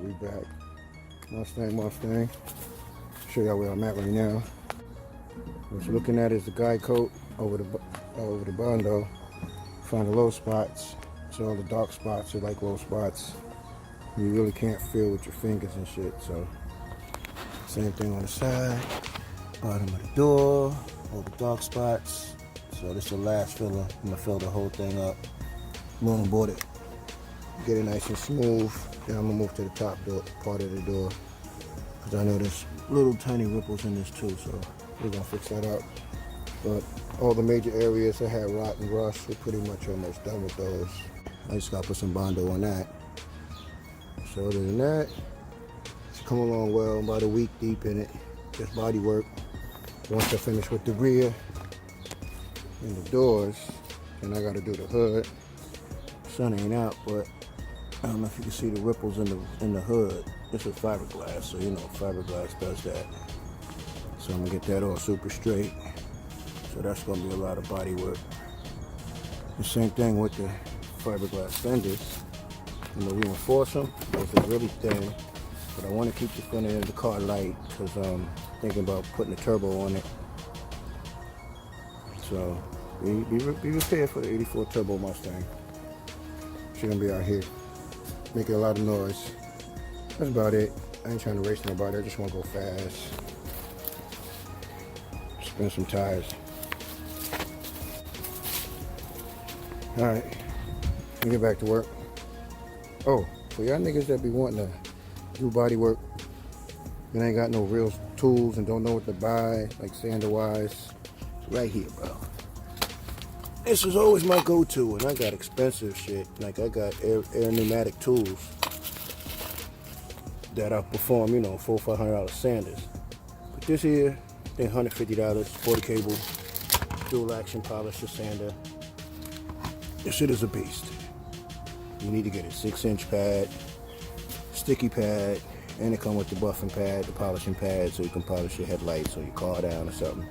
we back. Mustang. Show y'all where I'm at right now. What you're looking at is the guide coat over the Bondo. Find the low spots. So all the dark spots are like low spots. You really can't feel with your fingers and shit. So same thing on the side, bottom of the door, all the dark spots. So this is the last filler. I'm gonna fill the whole thing up. Long board it. Get it nice and smooth. Then I'm gonna move to the top part of the door. Cause I know there's little tiny ripples in this too, so we're gonna fix that up. But all the major areas that had rot and rust, we're pretty much almost done with those. I just gotta put some Bondo on that. So other than that, it's coming along well. I'm about a week deep in it. Just body work. Once I finish with the rear and the doors, then I gotta do the hood. Sun ain't out, but I don't know if you can see the ripples in the hood. This is fiberglass, so you know fiberglass does that. So I'm gonna get that all super straight. So that's gonna be a lot of body work. The same thing with the fiberglass fenders. I'm gonna reinforce them. Those are really thin, but I want to keep the front end of the car light because I'm thinking about putting a turbo on it. So be prepared for the '84 Turbo Mustang. She's gonna be out here making a lot of noise. That's about it. I ain't trying to race nobody. I just want to go fast. Spin some tires. All right, let me get back to work. Oh, for y'all niggas that be wanting to do body work and ain't got no real tools and don't know what to buy, like sander wise, right here, bro. This is always my go-to, and I got expensive shit. Like I got air pneumatic tools that I perform, you know, $400 or $500 sanders. But this here, I think $150, 40 cable, dual action polisher sander. This shit is a beast. You need to get a 6-inch pad, sticky pad, and it comes with the buffing pad, the polishing pad, so you can polish your headlights or your car down or something.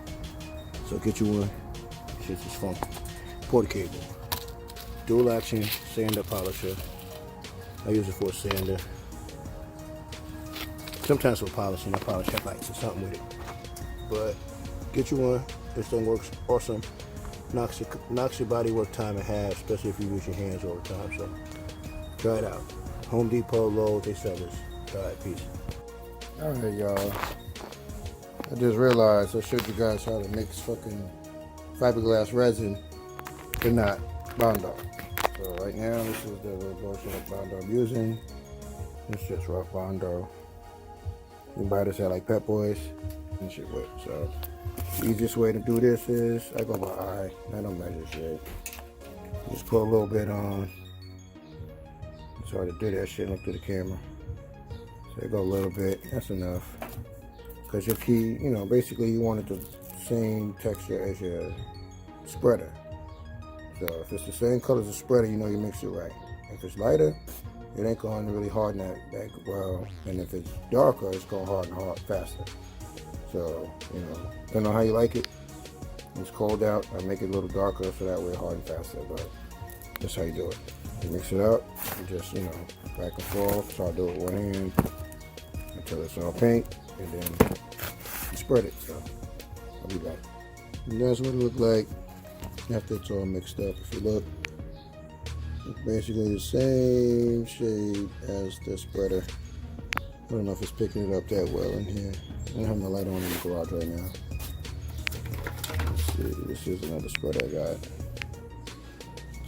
So get you one. Shit's just funky. 40 cable, dual action sander polisher. I use it for a sander. Sometimes for polishing, I polish headlights or something with it. But get you one. This thing works awesome. Knocks your body work time in half, especially if you use your hands all the time. So try it out. Home Depot, Lowe's, they sell this. Try it, peace. All right, y'all. I just realized I showed you guys how to mix fucking fiberglass resin, but not Bondo. So right now, this is the little bullshit of Bondo I'm using. It's just rough Bondo. You can buy this at like Pep Boys and shit with. So the easiest way to do this is I go by eye. I don't measure shit. Just put a little bit on. It's hard to do that shit. Look through the camera. So I go a little bit. That's enough. Because your key, you know, basically you want it the same texture as your spreader. So if it's the same color as the spreader, you know you mix it right. If it's lighter, it ain't going to really harden that well. And if it's darker, it's going to harden faster. So, you know, depending on how you like it. When it's cold out, I make it a little darker so that way it hardens faster. But that's how you do it. You mix it up, and just, you know, back and forth. So I'll do it with one hand until it's all paint, and then you spread it. So I'll be back. And that's what it look like after it's all mixed up. If you look, it's basically the same shade as the spreader. I don't know if it's picking it up that well in here. I don't have my light on in the garage right now. Let's see, this is another spreader I got.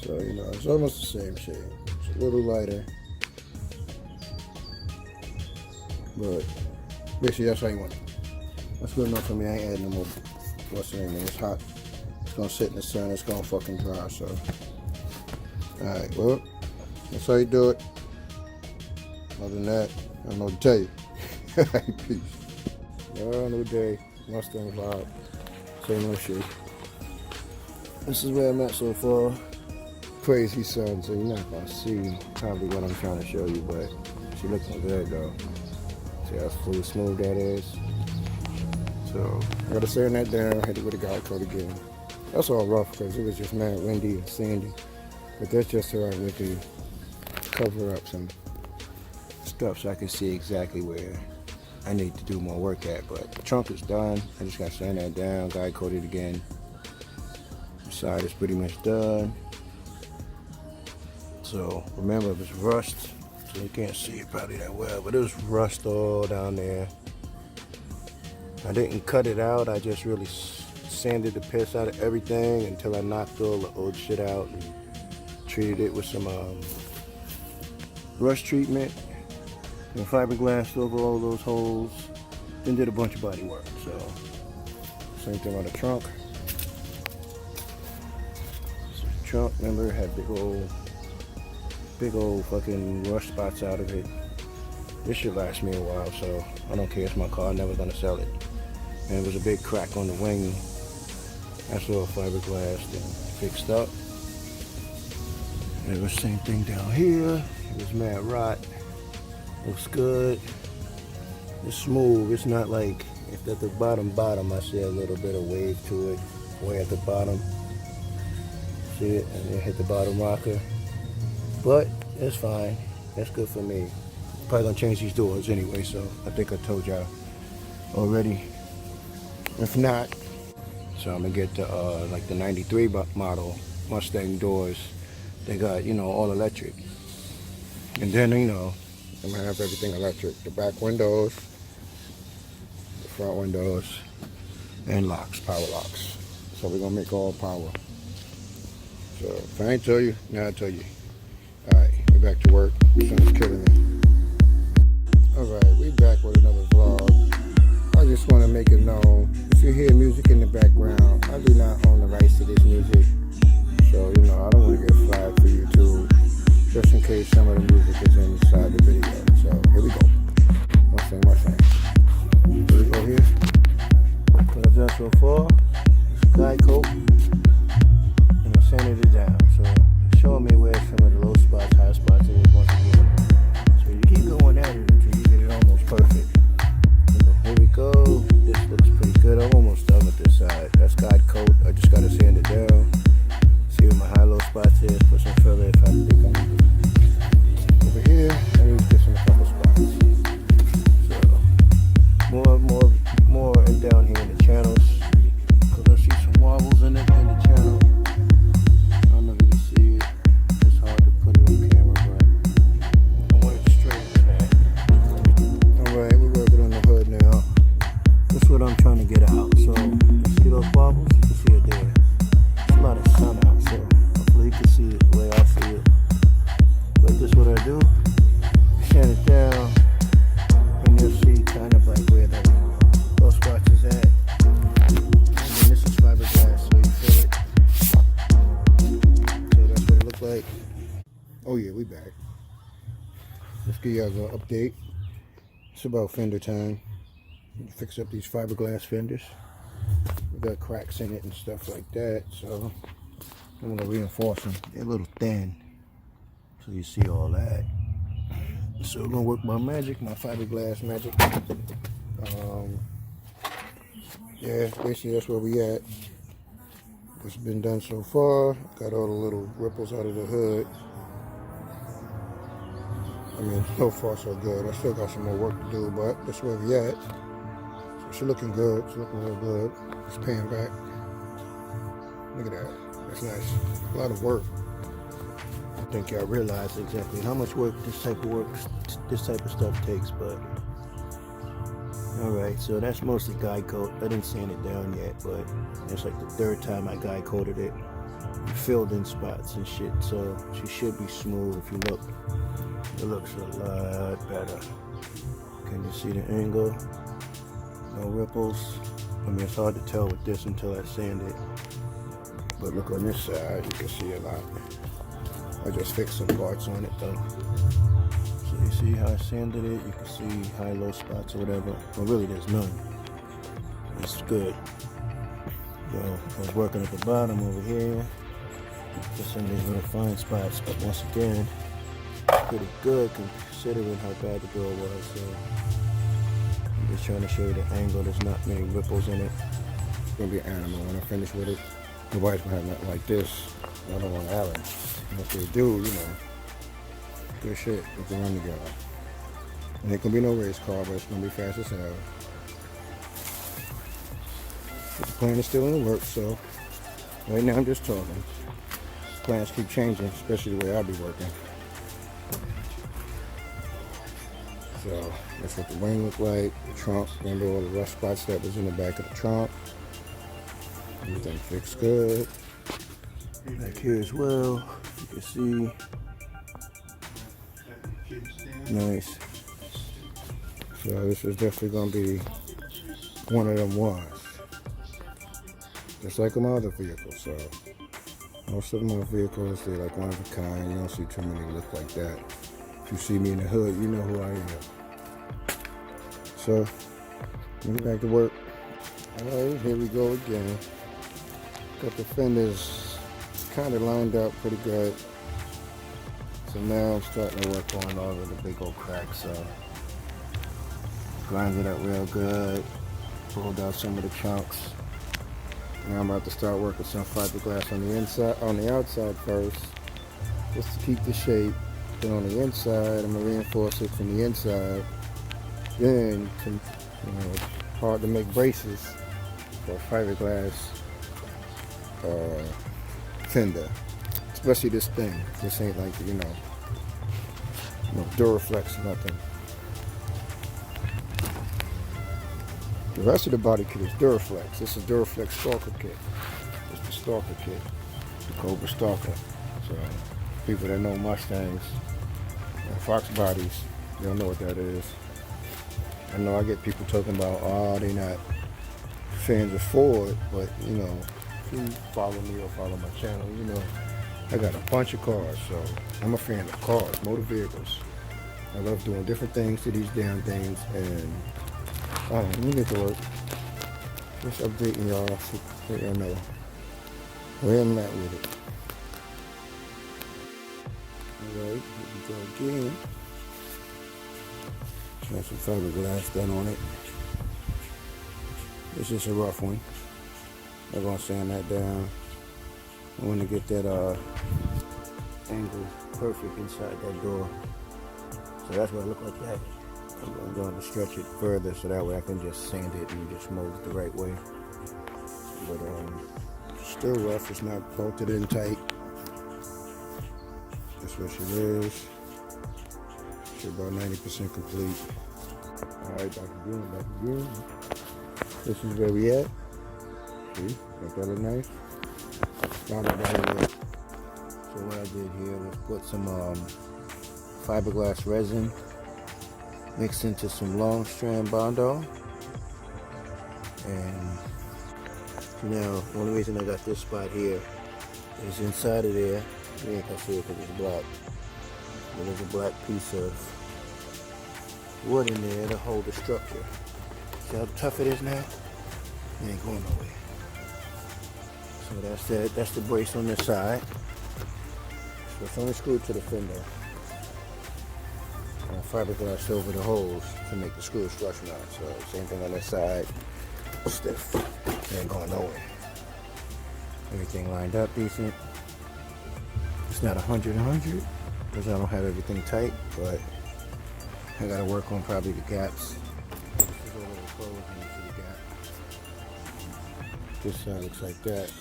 So, you know, it's almost the same shade. It's a little lighter. But basically that's how you want it. That's good enough for me. I ain't adding no more. What's the name? It's hot. It's gonna sit in the sun. It's gonna fucking dry. So, alright, well, that's how you do it. Other than that, I don't know what to tell you. Peace. New day. Mustang vibe. Same old shit. This is where I'm at so far. Crazy sun, so you're not gonna see probably what I'm trying to show you, but she looking good though. See how smooth that is. So I gotta sand that down, hit it with a guide coat again. That's all rough because it was just mad windy and sandy. But that's just so I went to cover up some stuff so I can see exactly where I need to do more work at. But the trunk is done. I just got to sand that down, guide coat it again. The side is pretty much done. So remember, it was rust, so you can't see it probably that well, but it was rust all down there. I didn't cut it out. I just really sanded the piss out of everything until I knocked all the old shit out and treated it with some rust treatment and fiberglass over all those holes. Then did a bunch of body work. So same thing on the trunk. So the trunk, remember, had big old fucking rust spots out of it. This should last me a while, so I don't care. It's my car. I'm never gonna sell it. And it was a big crack on the wing. That's all fiberglass then fixed up. And it was the same thing down here. It was mad rot. Looks good. It's smooth. It's not like, if at the bottom I see a little bit of wave to it. Way at the bottom. See it? And it hit the bottom rocker. But it's fine. That's good for me. Probably gonna change these doors anyway, so I think I told y'all already. If not, so I'm gonna get the like the 93 model Mustang doors. They got, you know, all electric. And then, you know, I'm gonna have everything electric. The back windows, the front windows, and locks, power locks. So we're gonna make all power. So if I ain't tell you, now I tell you. Alright, we're back to work. The sun's killing me. Alright, we back with another vlog. I just want to make it known, if you hear music in the background, I do not own the rights to this music. So, you know, I don't want to get flagged for YouTube, just in case some of the music is inside the video. So, here we go. Mustang. Here we go here. What I've done so far is guide coat, and I sanded it down. So, it's showing me where some of the low spots, high spots is once again. So, you keep going at it until you get it almost perfect. Here we go. This looks pretty good. I'm almost done with this side. That's guide coat. I just gotta sand it down. See where my high-low spots is. Put some filler if I think I need it. Over here, I need to get some couple spots. So more and down here in the channels. Cause I see some wobbles in the channel. I don't know if you can see it. It's hard to put it on camera, but I want it straight than that. Alright, we're working on the hood now. That's what I'm trying to get out. So, you see those bubbles? You can see it there. There's a lot of sun out, so hopefully you can see it the way I see it. But this is what I do. Sand it down, and you'll see kind of like where those spots is at. And then this is fiberglass, so you feel it. So that's what it looks like. Oh yeah, we back. Let's give y'all an update. It's about fender time. Fix up these fiberglass fenders. We got cracks in it and stuff like that, so I'm gonna reinforce them. They're a little thin, so you see all that. So we're gonna work my magic, my fiberglass magic. Yeah, basically that's where we at. What's been done so far. Got all the little ripples out of the hood. I mean, so far so good. I still got some more work to do, but that's where we at. So it's looking good. It's looking real good. It's paying back. Look at that. That's nice. A lot of work. I think y'all realize exactly how much work this type of stuff takes, but alright, so that's mostly guide coat. I didn't sand it down yet, but it's like the third time I guide coated it. Filled in spots and shit, so she should be smooth. If you look, it looks a lot better. Can you see the angle? No ripples. I mean, it's hard to tell with this until I sand it, but look on this side, you can see a lot. I just fixed some parts on it though. So you see how I sanded it? You can see high-low spots or whatever. Well, really there's none. It's good. So I was working at the bottom over here. Just some of these little fine spots, but once again, pretty good considering how bad the door was. So I'm just trying to show you the angle. There's not many ripples in it. It's gonna be an animal when I finish with it. Nobody's gonna have nothing like this. I don't want to have it. And if they do, you know, good shit. We can run together. It ain't gonna be no race car, but it's gonna be fast as hell. But the plan is still in the works, so right now I'm just talking. Plans keep changing, especially the way I'll be working. So that's what the wing looked like. The trunk, remember all the rough spots that was in the back of the trunk. Everything fixed good. Back here as well, you can see. Nice. So this is definitely gonna be one of them ones. Just like my other vehicles. So most of my vehicles, they're like one of a kind. You don't see too many look like that. If you see me in the hood, you know who I am. So let me get back to work. Alright, here we go again. Got the fenders kind of lined up pretty good. So now I'm starting to work on all of the big old cracks. So grinded it up real good. Pulled out some of the chunks. Now I'm about to start working some fiberglass on the inside, on the outside first, just to keep the shape. Then on the inside, I'm gonna reinforce it from the inside. Then, hard to make braces for fiberglass fender, especially this thing. This ain't like no Duraflex or nothing. The rest of the body kit is Duraflex. This is Duraflex Stalker kit. It's the Stalker kit, the Cobra Stalker. So people that know Mustangs and Foxbodies, they'll know what that is. I know I get people talking about, oh, they not fans of Ford, but if you follow me or follow my channel, I got a bunch of cars. So I'm a fan of cars, motor vehicles. I love doing different things to these damn things, and alright, let me get to work. Just updating y'all so y'all know where I'm at with it. Alright, here we go again. Got some fiberglass done on it. It's just a rough one. I'm gonna sand that down. I want to get that angle perfect inside that door. So that's what it looked like that. I'm going to stretch it further so that way I can just sand it and just mold it the right way. But still rough. It's not bolted in tight. That's what she is. She's about 90% complete. Alright, back again. This is where we at. See, make that look nice. Found it right here. So what I did here was put some fiberglass resin mixed into some long strand Bondo. And now the only reason I got this spot here is inside of there. You ain't gonna see it because it's black. But there's a black piece of wood in there to hold the structure. See how tough it is now? It ain't going nowhere. So that's the brace on this side. So it's only screwed to the fender. And fiberglass over the holes to make the screws flush mount. So same thing on this side. Stiff. It ain't going nowhere. Everything lined up decent. It's not 100 because I don't have everything tight, but I gotta work on probably the gaps. This is a little closed and you see the gap. This side looks like that.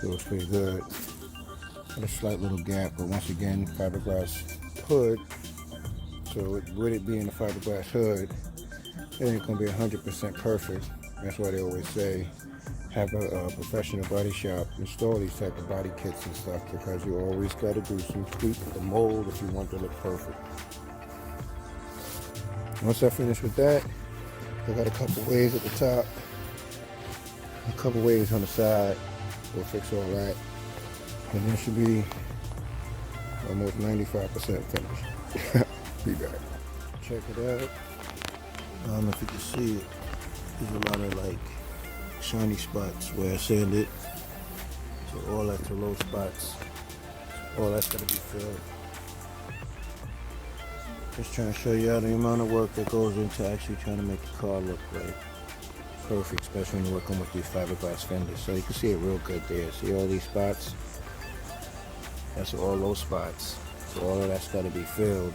Feels pretty good. Got a slight little gap, but once again, fiberglass hood. So with it being a fiberglass hood, it ain't gonna be 100% perfect. That's why they always say, have a professional body shop install these type of body kits and stuff, because you always got to do some tweak to the mold if you want to look perfect. Once I finish with that, I got a couple waves at the top, a couple waves on the side. We'll fix all that, and it should be almost 95% finished. Be back. Check it out. I don't know if you can see it. There's a lot of like shiny spots where I sanded. So all that's the low spots. All that's gonna be filled. Just trying to show you all the amount of work that goes into actually trying to make the car look like perfect, especially when you're working with these fiberglass fenders. So you can see it real good there. See all these spots? That's all those spots. So all of that's gotta be filled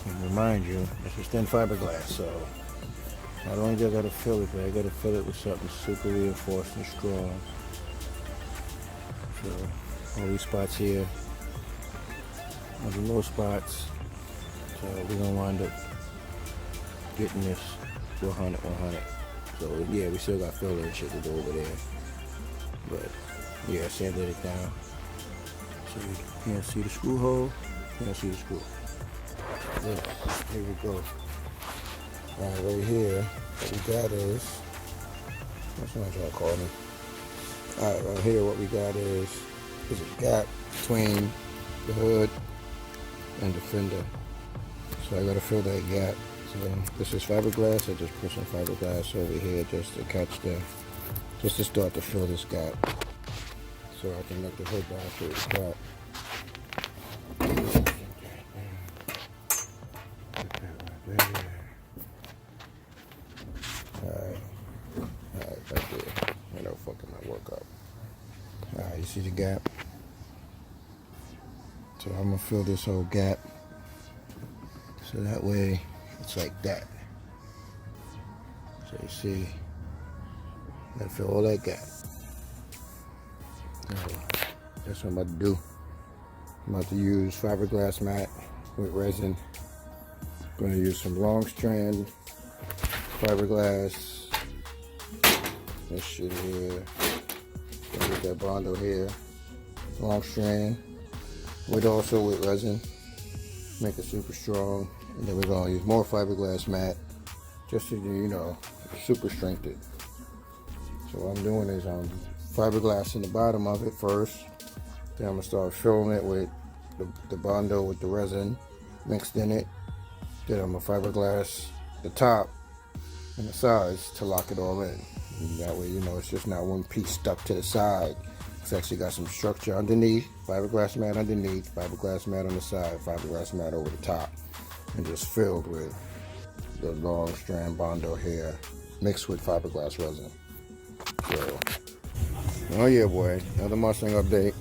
And remind you, this is thin fiberglass, so not only do I gotta fill it, but I gotta fill it with something super reinforced and strong. So all these spots here are the low spots. So we're gonna wind up getting this 100. So yeah, we still got filler and shit to do over there. But yeah, sanded it down. So you can't see the screw hole, can't see the screw. Yeah, here we go. Alright, right here, what we got is, what's not trying to call me? Alright, right here what we got is a gap between the hood and the fender. So I gotta fill that gap. So this is fiberglass. I just put some fiberglass over here just to catch just to start to fill this gap. So I can let the hood down through the gap. Alright, right there. You know, fucking my work up. Alright, you see the gap? So I'm gonna fill this whole gap. So that way, it's like that. So you see, I'm gonna fill all that gap. So that's what I'm about to do. I'm about to use fiberglass mat with resin. I'm gonna use some long strand fiberglass. This shit here. Gonna use that Bondo here. Long strand. With resin. Make it super strong. And then we're gonna use more fiberglass mat just to, you know, super strengthen it. So what I'm doing is I'm fiberglass in the bottom of it first. Then I'm gonna start filling it with the Bondo with the resin mixed in it. Then I'm gonna fiberglass the top and the sides to lock it all in. And that way, you know, it's just not one piece stuck to the side. It's actually got some structure underneath, fiberglass mat underneath, fiberglass mat on the side, fiberglass mat over the top, and just filled with the long strand Bondo hair mixed with fiberglass resin. So, oh yeah, boy, another Mustang update.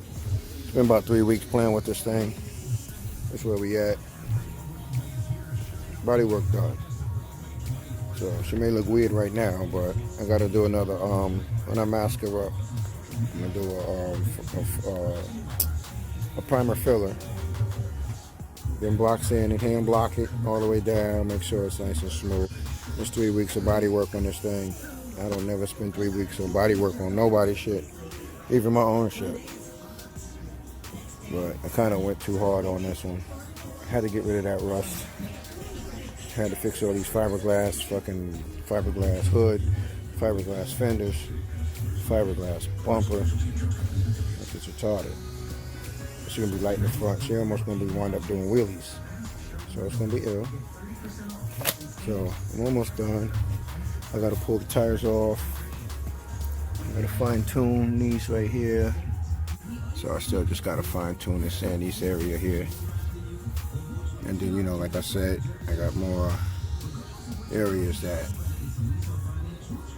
It's been about 3 weeks playing with this thing. That's where we at. Body work done. So she may look weird right now, but I gotta do another, when I mask her up, I'm gonna do a primer filler. Then block sand and hand block it all the way down, make sure it's nice and smooth. It's 3 weeks of body work on this thing. I don't never spend 3 weeks on body work on nobody's shit, even my own shit. But I kind of went too hard on this one. I had to get rid of that rust. Had to fix all these fiberglass hood, fiberglass fenders, fiberglass bumper. That's just retarded. She's gonna be light in the front. She almost gonna be wind up doing wheelies. So it's gonna be ill. So I'm almost done. I gotta pull the tires off. I gotta fine tune these right here. So I still just gotta fine tune this sand east area here. And then, you know, like I said, I got more areas that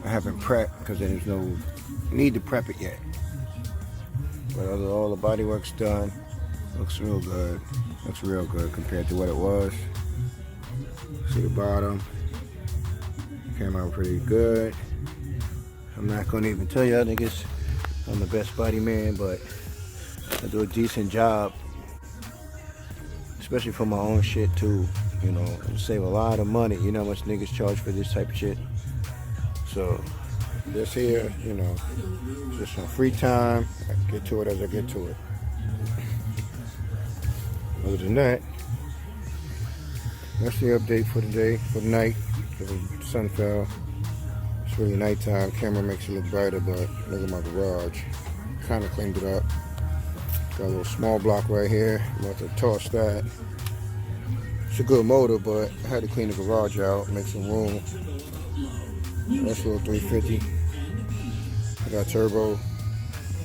I haven't prepped because there's no need to prep it yet. But all the body work's done. Looks real good. Looks real good compared to what it was. See the bottom. Came out pretty good. I'm not gonna even tell y'all niggas I'm the best body man, but I do a decent job. Especially for my own shit too, you know, save a lot of money. You know how much niggas charge for this type of shit. So this here, you know, just some free time. I get to it as I get to it. Other than that, that's the update for today, for the night. The sun fell. It's really nighttime. Camera makes it look brighter, but look at my garage. Kind of cleaned it up. Got a little small block right here. I'm about to toss that. It's a good motor, but I had to clean the garage out, make some room. That's a little 350. I got turbo.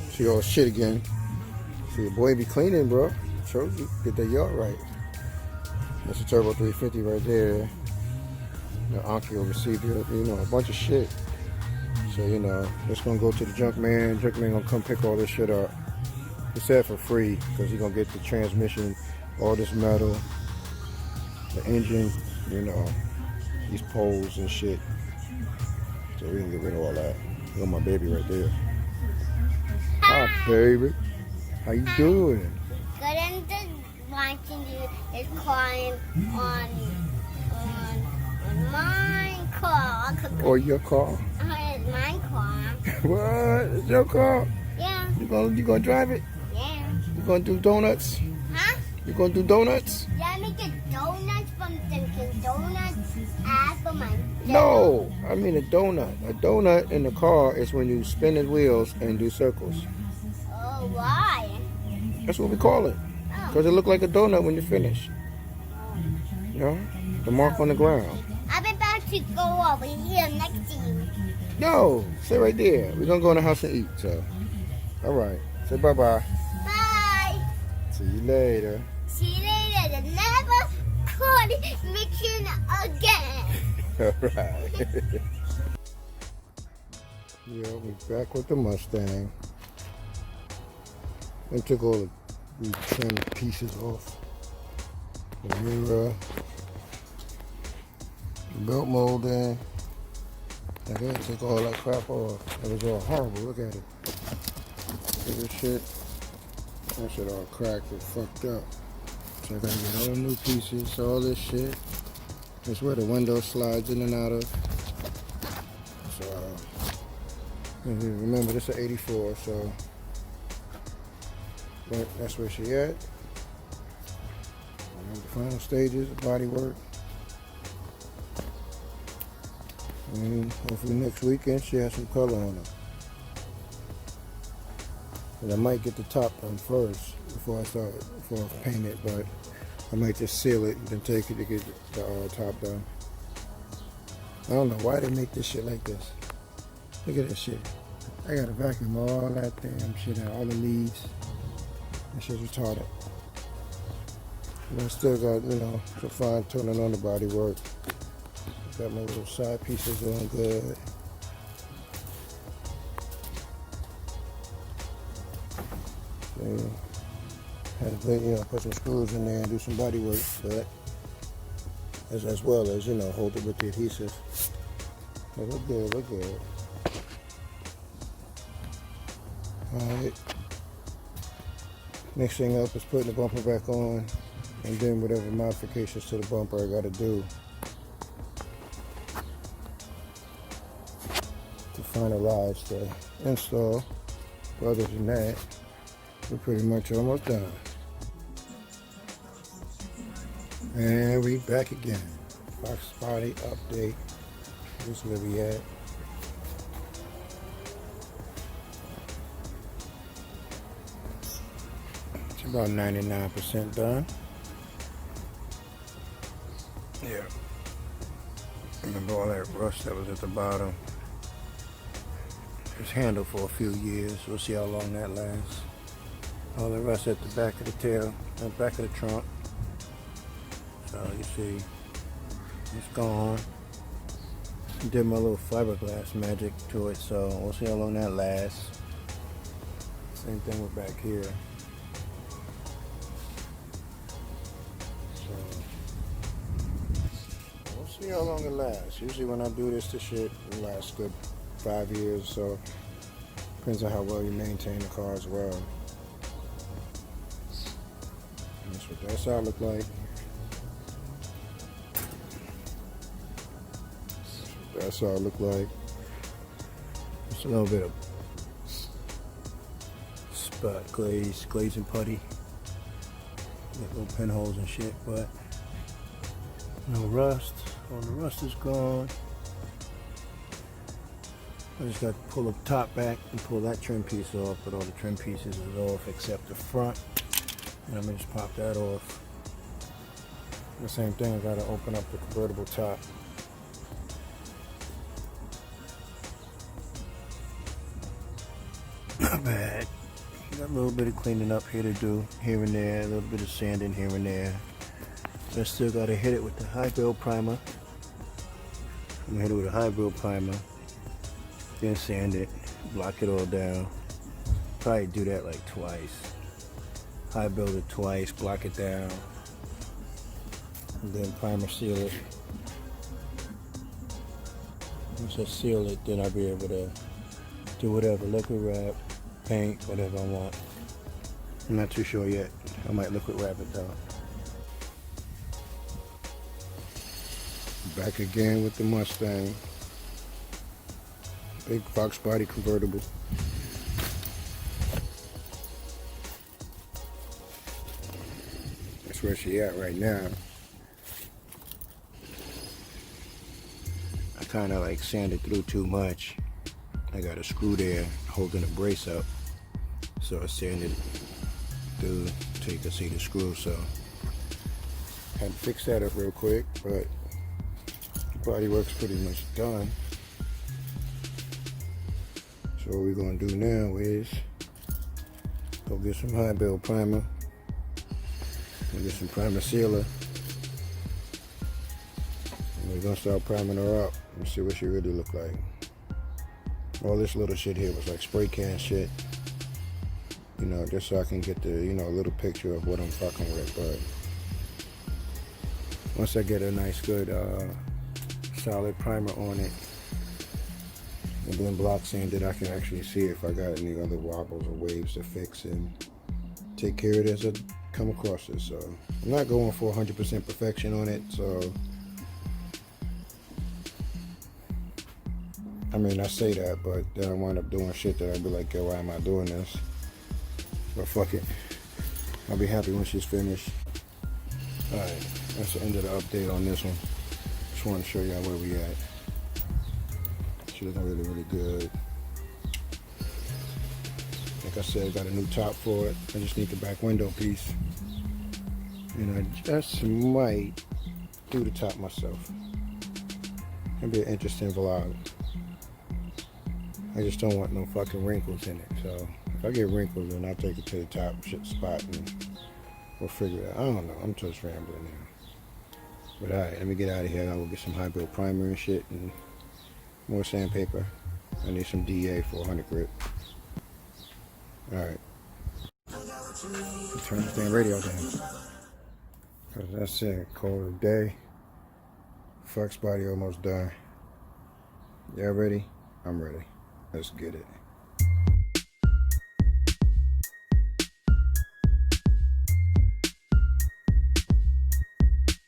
See all the shit again. See your boy be cleaning, bro. Showed you. Get that yard right. That's a turbo 350 right there. The Onkyo receiver, you know, a bunch of shit. So, you know, it's gonna go to the junk man. Junk man gonna come pick all this shit up. He said for free, because he's gonna get the transmission, all this metal, the engine, you know, these poles and shit. So we can get rid of all that. Look at my baby right there. Hi, baby. How you doing? Good, and just watching you is climb on my car. Or your car? It's my car. What? It's your car? Yeah. You gonna drive it? Yeah. You gonna do donuts? Huh? You gonna do donuts? Yeah, make a donuts from Dunkin' Donuts after my. No, I mean a donut. A donut in the car is when you spin the wheels and do circles. Oh, why? That's what we call it. Because it look like a donut when you finish. You know? The mark on the ground. I'm about to go over here next to you. No, stay right there. We're going to go in the house and eat. So, all right. Say bye-bye. Bye. See you later. See you later. Never call mission again. All right. Yeah, we're back with the Mustang. And took all the trim pieces off. The mirror. The belt molding. I gotta take all that crap off. It was all horrible. Look at it. Look at this shit. That shit all cracked and fucked up. So I gotta get all the new pieces, all this shit. That's where the window slides in and out of. So, remember this is 84, so that's where she at. And the final stages, the body work. And hopefully next weekend she has some color on her. And I might get the top done first before I paint it, but I might just seal it and then take it to get the top done. I don't know why they make this shit like this. Look at this shit. I gotta vacuum all that damn shit out, all the leaves. That shit's retarded. And I still got, you know, some fine tuning on the body work. Got my little side pieces on good. So, had to, you know, put some screws in there and do some body work, but as well as, you know, hold it with the adhesive. But look good, look good. Alright. Next thing up is putting the bumper back on, and then whatever modifications to the bumper I gotta do to finalize the install. But other than that, we're pretty much almost done. And we back again. Foxbody update. This is where we at. It's about 99% done. Yeah. Remember all that rust that was at the bottom. It's handled for a few years. We'll see how long that lasts. All the rust at the back of the tail, the back of the trunk. So you see, it's gone. Did my little fiberglass magic to it, so we'll see how long that lasts. Same thing with back here. So we'll see how long it lasts. Usually when I do this shit, it lasts good 5 years or so. Depends on how well you maintain the car as well. And that's what that side look like. That's all it look like. Just a little bit of spot glaze and putty. Got little pinholes and shit, but no rust. All the rust is gone. I just got to pull the top back and pull that trim piece off, but all the trim pieces is off except the front. And I'm gonna just pop that off. The same thing, I gotta open up the convertible top. Not bad. Got a little bit of cleaning up here to do, here and there, a little bit of sanding here and there. I still gotta hit it with the high build primer. I'm gonna hit it with a high build primer, then sand it, block it all down. Probably do that like twice. High build it twice, block it down. and then primer seal it. Once I seal it, then I'll be able to do whatever, liquid wrap, paint, whatever I want. I'm not too sure yet. I might liquid wrap it though. Back again with the Mustang. Big Foxbody convertible. That's where she at right now. I kind of like sanded through too much. I got a screw there holding the brace up. So I sanded through so you can see the screw. So I had to fix that up real quick, but body work's pretty much done. So what we're gonna do now is go get some high build primer and get some primer sealer. And we're gonna start priming her up and see what she really look like. All this little shit here was like spray can shit. You know, just so I can get the, you know, little picture of what I'm fucking with. But once I get a nice good solid primer on it and then block sanded, I can actually see if I got any other wobbles or waves to fix and take care of it as I come across it. So I'm not going for 100% perfection on it. So I mean, I say that, but then I wind up doing shit that I'd be like, yo, why am I doing this? But fuck it. I'll be happy when she's finished. Alright, that's the end of the update on this one. Just want to show y'all where we at. She's looking really, really good. Like I said, got a new top for it. I just need the back window piece. And I just might do the top myself. It'll be an interesting vlog. I just don't want no fucking wrinkles in it. So if I get wrinkles, then I'll take it to the top spot and we'll figure it out. I don't know. I'm just rambling now. But alright, let me get out of here. I'll go get some high build primer and shit and more sandpaper. I need some DA for 100 grit. Alright. Turn this damn radio down. Cause that's it. Call it a day. Foxbody almost done. Y'all ready? I'm ready. Let's get it.